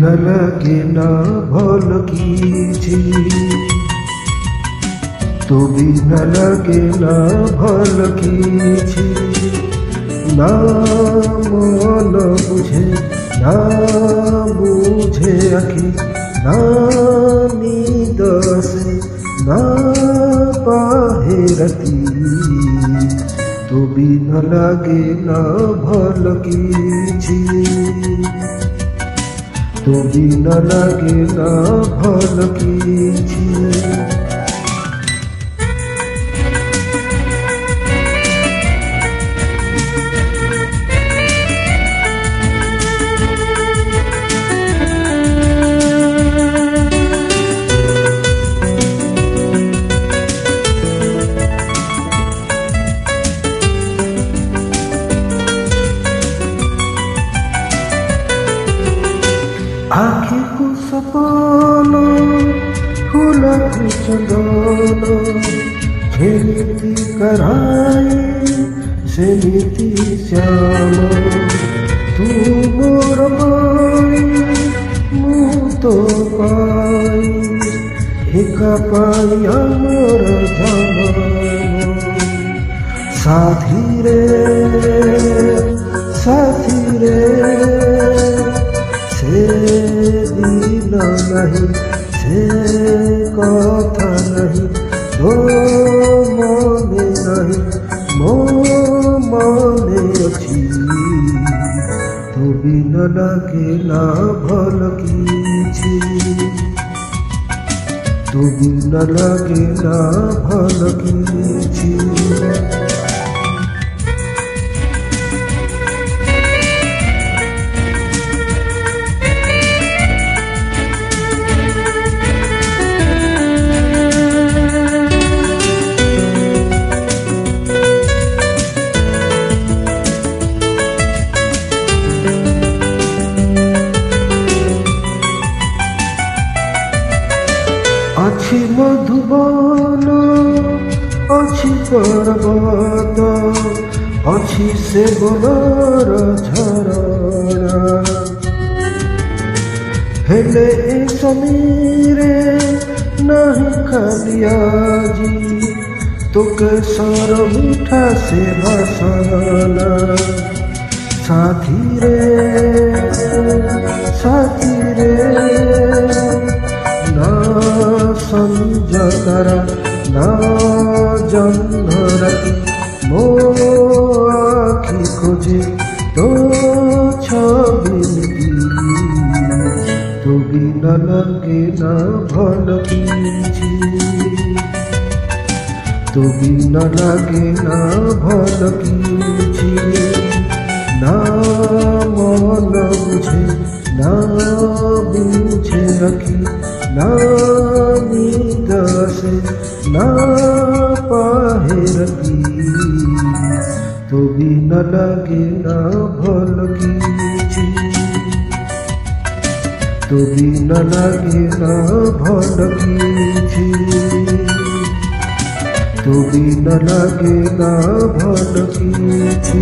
न लगे ना भल किछि तो भी न लगे ना भल किछि ना मन बुझे ना बुझे आखि ना नींद से ना पाहे रति तो भी न लगे ना भल किछि तो भी न लगे ना भल किछि। आखि को सपन फूल को चंदन जेमिति कराए सेमिति श्याम तू मोर माई मु तो पाई एका पाई अमर जन्म साथी रे से दिल नहीं से कथा नहीं तो मने नहीं मो मने अच्छी तो भी न लगे ना भल किछि तो भी न लगे ना भल किछि। अछि मधुबन अछि पर्वत अछि सेबनर झरणा हेले ए समीरे नहीं खाली आजी तो केसर मीठा से भाषाना साथी रे ना संजतरा ना जन्नरति मो आखि खोजे तो छबिलती तो भी न लगे ना भल किछि तो भी न लगे ना भल किछि ना मन बुझे ना बुझे आखि ना नींद से ना पाहे रति तो भी न लगे ना भल किछि तो भी न लगे ना भल किछि तो भी न लगे ना भल किछि।